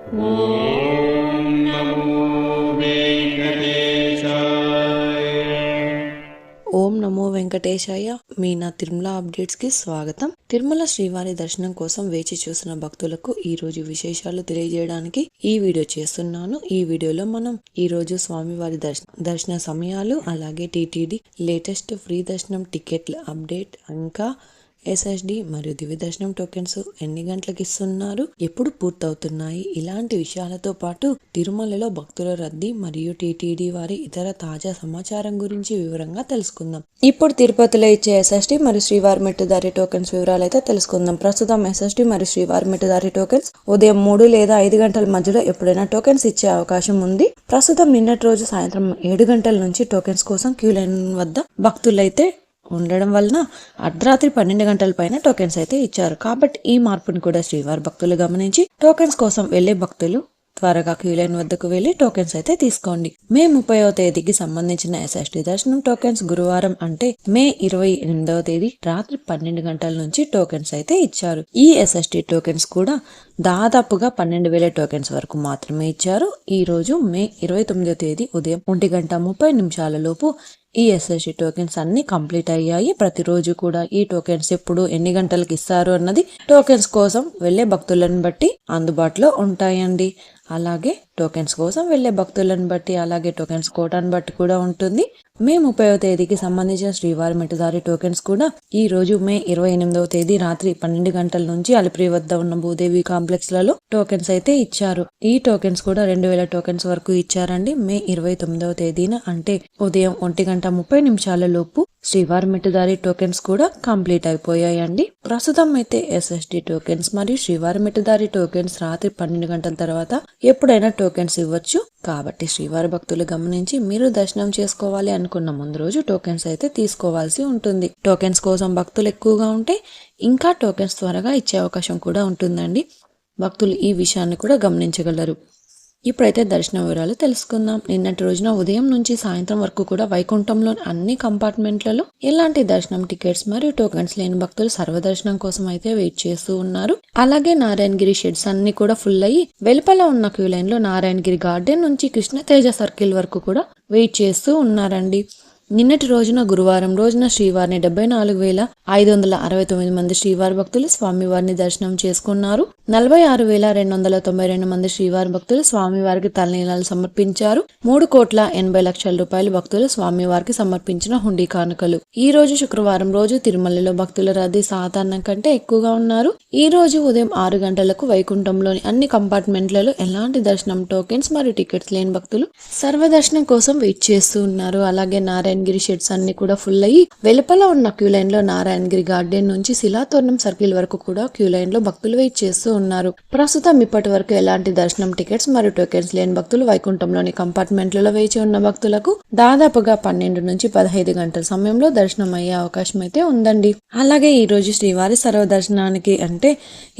ఓం నమో వెంకటేశాయ. ఓం నమో వెంకటేశాయ. మీ నా తిరుమల అప్డేట్స్ కి స్వాగతం. తిరుమల శ్రీవారి దర్శనం కోసం వేచి చూసిన భక్తులకు ఈ రోజు విశేషాలు తెలియజేయడానికి ఈ వీడియో చేస్తున్నాను. ఈ వీడియోలో మనం ఈ రోజు స్వామివారి దర్శన సమయాలు, అలాగే టీటీడీ లేటెస్ట్ ఫ్రీ దర్శనం టికెట్ల అప్డేట్, ఇంకా ఎస్ఎస్డి మరియు దివ్య దర్శనం టోకెన్స్ ఎన్ని గంటలకు ఇస్తున్నారు, ఎప్పుడు పూర్తవుతున్నాయి, ఇలాంటి విషయాలతో పాటు తిరుమలలో భక్తుల రద్దీ మరియు టీటీడీ వారి ఇతర తాజా సమాచారం గురించి వివరంగా తెలుసుకుందాం. ఇప్పుడు తిరుపతిలో ఇచ్చే ఎస్ఎస్డి మరియు శ్రీవారి మెట్టుదారి టోకెన్స్ వివరాలు అయితే తెలుసుకుందాం. ప్రస్తుతం ఎస్ఎస్డి మరియు శ్రీవారి మెట్టుదారి టోకెన్స్ ఉదయం 3 లేదా 5 గంటల మధ్యలో ఎప్పుడైనా టోకెన్స్ ఇచ్చే అవకాశం ఉంది. ప్రస్తుతం నిన్నటి రోజు సాయంత్రం 7 గంటల నుంచి టోకెన్స్ కోసం క్యూ లైన్ వద్ద భక్తులైతే ఉండడం వలన అర్ధరాత్రి 12 గంటల పైన టోకెన్స్ అయితే ఇచ్చారు. కాబట్టి ఈ మార్పును కూడా శ్రీవారి భక్తులు గమనించి టోకెన్స్ కోసం వెళ్లే భక్తులు త్వరగా క్యూ లైన్ వద్దకు వెళ్లి టోకెన్స్ అయితే తీసుకోండి. మే 30వ తేదీకి సంబంధించిన ఎస్ఎస్డి దర్శనం టోకెన్స్ గురువారం అంటే మే 28వ తేదీ రాత్రి 12 గంటల నుంచి టోకెన్స్ అయితే ఇచ్చారు. ఈ ఎస్ఎస్డి టోకెన్స్ కూడా దాదాపుగా 12,000 టోకెన్స్ వరకు మాత్రమే ఇచ్చారు. ఈ రోజు మే 29వ తేదీ ఉదయం 1:30 లోపు ఈ ఎస్ఎస్డి టోకెన్స్ అన్ని కంప్లీట్ అయ్యాయి. ప్రతిరోజు కూడా ఈ టోకెన్స్ ఎప్పుడు ఎన్ని గంటలకు ఇస్తారు అన్నది టోకెన్స్ కోసం వెళ్లే భక్తులను బట్టి అందుబాటులో ఉంటాయండి. అలాగే టోకెన్స్ కోసం వెళ్లే భక్తులను బట్టి, అలాగే టోకెన్స్ కోటాను బట్టి కూడా ఉంటుంది. మే 30వ తేదీకి సంబంధించిన శ్రీవారి మెట్టుదారి టోకెన్స్ కూడా ఈ రోజు మే 28వ తేదీ రాత్రి 12 గంటల నుంచి అలిపిరి వద్ద ఉన్న భూదేవి కాంప్లెక్స్ లలో టోకెన్స్ అయితే ఇచ్చారు. ఈ టోకెన్స్ కూడా 2,000 టోకెన్స్ వరకు ఇచ్చారండి. మే 29వ తేదీన అంటే ఉదయం 1:30 లోపు శ్రీవారి మెట్టుదారి టోకెన్స్ కూడా కంప్లీట్ అయిపోయాయండి. ప్రస్తుతం అయితే ఎస్ఎస్డి టోకెన్స్ మరియు శ్రీవారి మెట్టుదారి టోకెన్స్ రాత్రి 12 గంటల తర్వాత ఎప్పుడైనా టోకెన్స్ ఇవ్వచ్చు. కాబట్టి శ్రీవారి భక్తులు గమనించి మీరు దర్శనం చేసుకోవాలి అనుకున్న ముందు రోజు టోకెన్స్ అయితే తీసుకోవాల్సి ఉంటుంది. టోకెన్స్ కోసం భక్తులు ఎక్కువగా ఉంటే ఇంకా టోకెన్స్ త్వరగా ఇచ్చే అవకాశం కూడా ఉంటుందండి. భక్తులు ఈ విషయాన్ని కూడా గమనించగలరు. ఇప్పుడైతే దర్శన వివరాలు తెలుసుకుందాం. నిన్నటి రోజున ఉదయం నుంచి సాయంత్రం వరకు కూడా వైకుంఠంలోని అన్ని కంపార్ట్మెంట్లలో ఎలాంటి దర్శనం టికెట్స్ మరియు టోకెన్స్ లేని భక్తులు సర్వదర్శనం కోసం అయితే వెయిట్ చేస్తూ ఉన్నారు. అలాగే నారాయణగిరి షెడ్స్ అన్ని కూడా ఫుల్ అయ్యి వెలుపల ఉన్న క్యూ లైన్ లో నారాయణగిరి గార్డెన్ నుంచి కృష్ణతేజ సర్కిల్ వరకు కూడా వెయిట్ చేస్తూ ఉన్నారండి. నిన్నటి రోజున గురువారం రోజున శ్రీవారిని 74,569 మంది శ్రీవారి భక్తులు స్వామివారిని దర్శనం చేసుకున్నారు. 46,292 మంది శ్రీవారి భక్తులు స్వామివారికి తలనీలాలు సమర్పించారు. 3,80,00,000 రూపాయలు భక్తులు స్వామివారికి సమర్పించిన హుండీ కానుకలు. ఈ రోజు శుక్రవారం రోజు తిరుమలలో భక్తుల రద్దీ సాధారణం కంటే ఎక్కువగా ఉన్నారు. ఈ రోజు ఉదయం 6 గంటలకు వైకుంఠంలోని అన్ని కంపార్ట్మెంట్లలో ఎలాంటి దర్శనం టోకెన్స్ మరియు టికెట్స్ లేని భక్తులు సర్వదర్శనం కోసం వెయిట్ చేస్తూ ఉన్నారు. అలాగే నారాయణగిరి షెడ్స్ అన్ని కూడా ఫుల్ అయ్యి వెలుపల ఉన్న క్యూ లైన్ లో నారాయణగిరి గార్డెన్ నుంచి శిలాతోరణం సర్కిల్ వరకు కూడా క్యూ లైన్ లో భక్తులు వెయిట్ చేస్తూ ఉన్నారు. ప్రస్తుతం ఇప్పటి వరకు ఎలాంటి దర్శనం టికెట్స్ మరియు టోకెన్స్ లేని భక్తులు వైకుంఠంలోని కంపార్ట్మెంట్లలో వేచి ఉన్న భక్తులకు దాదాపుగా 12 నుంచి 15 గంటల సమయంలో దర్శనం అయ్యే అవకాశం అయితే ఉందండి. అలాగే ఈ రోజు శ్రీవారి సర్వదర్శనానికి అంటే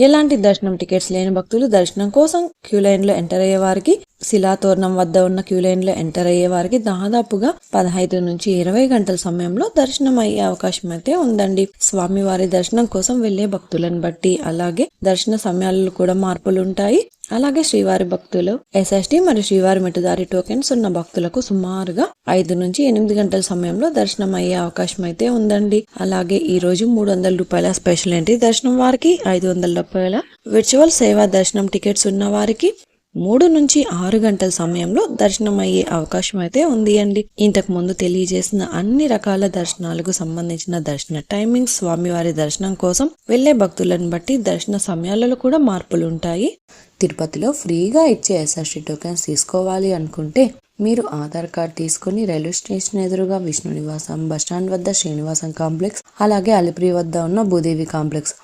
ఎలాంటి దర్శనం టికెట్స్ లేని భక్తులు దర్శనం కోసం క్యూ లైన్ లో ఎంటర్ అయ్యే వారికి, శిలాతోరణం వద్ద ఉన్న క్యూ లైన్ లో ఎంటర్ అయ్యే వారికి దాదాపుగా 15 నుంచి 20 గంటల సమయంలో దర్శనం అయ్యే అవకాశం అయితే ఉందండి. స్వామివారి దర్శనం కోసం వెళ్లే భక్తులను బట్టి అలాగే దర్శన సమయాలలో కూడా మార్పులు ఉంటాయి. అలాగే శ్రీవారి భక్తులు ఎస్ఎస్డి మరియు శ్రీవారి మెట్టుదారి టోకెన్స్ ఉన్న భక్తులకు సుమారుగా 5 నుంచి 8 గంటల సమయంలో దర్శనం అయ్యే అవకాశం అయితే ఉందండి. అలాగే ఈ రోజు 300 రూపాయల స్పెషల్ ఎంట్రీ దర్శనం వారికి, 500 రూపాయల విర్చువల్ సేవా దర్శనం టికెట్స్ ఉన్న వారికి 3 నుంచి 6 గంటల సమయంలో దర్శనం అయ్యే అవకాశం అయితే ఉంది అండి. ఇంతకు ముందు తెలియజేసిన అన్ని రకాల దర్శనాలకు సంబంధించిన దర్శన టైమింగ్స్, స్వామివారి దర్శనం కోసం వెళ్లే భక్తులను బట్టి దర్శన సమయాలలో కూడా మార్పులు ఉంటాయి. తిరుపతిలో ఫ్రీగా ఇచ్చే ఎస్ఎస్డి టోకెన్స్ తీసుకోవాలి అనుకుంటే మీరు ఆధార్ కార్డ్ తీసుకుని రైల్వే స్టేషన్ ఎదురుగా విష్ణు నివాసం, బస్టాండ్ వద్ద శ్రీనివాసం కాంప్లెక్స్, అలాగే అలిపిరి వద్ద ఉన్న భూదేవి కాంప్లెక్స్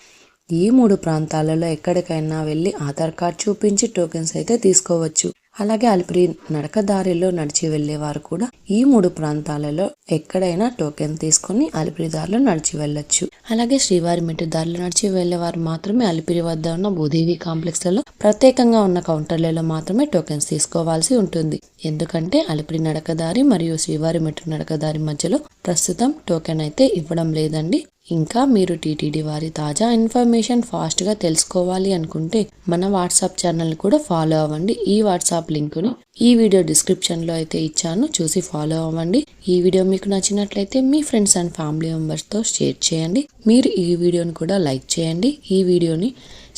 ఈ 3 ప్రాంతాలలో ఎక్కడికైనా వెళ్లి ఆధార్ కార్డ్ చూపించి టోకెన్స్ అయితే తీసుకోవచ్చు. అలాగే అలిపిరి నడక దారిలో నడిచి వెళ్లేవారు కూడా ఈ 3 ప్రాంతాలలో ఎక్కడైనా టోకెన్ తీసుకుని అలిపిరి దారిలో నడిచి వెళ్ళొచ్చు. అలాగే శ్రీవారి మెట్టు దారిలో నడిచి వెళ్లేవారు మాత్రమే అలిపిరి వద్ద ఉన్న భూదేవి కాంప్లెక్స్ లలో ప్రత్యేకంగా ఉన్న కౌంటర్లలో మాత్రమే టోకెన్స్ తీసుకోవాల్సి ఉంటుంది. ఎందుకంటే అలిపిరి నడకదారి మరియు శ్రీవారి మెట్టు నడకదారి మధ్యలో ప్రస్తుతం టోకెన్ అయితే ఇవ్వడం లేదండి. ఇంకా మీరు టీటీడీ వారి తాజా ఇన్ఫర్మేషన్ ఫాస్ట్ గా తెలుసుకోవాలి అనుకుంటే మన వాట్సాప్ ఛానల్ కూడా ఫాలో అవ్వండి. ఈ వాట్సాప్ లింకుని ఈ వీడియో డిస్క్రిప్షన్ లో అయితే ఇచ్చాను, చూసి ఫాలో అవ్వండి. ఈ వీడియో మీకు నచ్చినట్లయితే మీ ఫ్రెండ్స్ అండ్ ఫ్యామిలీ మెంబర్స్ తో షేర్ చేయండి. మీరు ఈ వీడియోని కూడా లైక్ చేయండి. ఈ వీడియోని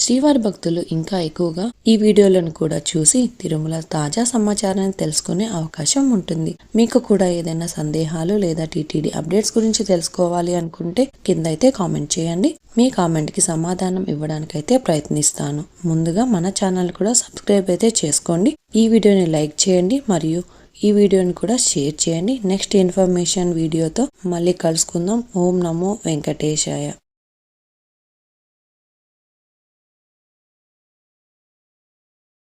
శ్రీవారి భక్తులు ఇంకా ఎక్కువగా ఈ వీడియోలను కూడా చూసి తిరుమల తాజా సమాచారాన్ని తెలుసుకునే అవకాశం ఉంటుంది. మీకు కూడా ఏదైనా సందేహాలు లేదా టీటీడీ అప్డేట్స్ గురించి తెలుసుకోవాలి అనుకుంటే కింద అయితే కామెంట్ చేయండి. మీ కామెంట్ కి సమాధానం ఇవ్వడానికైతే ప్రయత్నిస్తాను. ముందుగా మన ఛానల్ కూడా సబ్స్క్రైబ్ అయితే చేసుకోండి. ఈ వీడియోని లైక్ చేయండి మరియు ఈ వీడియోని కూడా షేర్ చేయండి. నెక్స్ట్ ఇన్ఫర్మేషన్ వీడియోతో మళ్ళీ కలుసుకుందాం. ఓం నమో వెంకటేశాయ.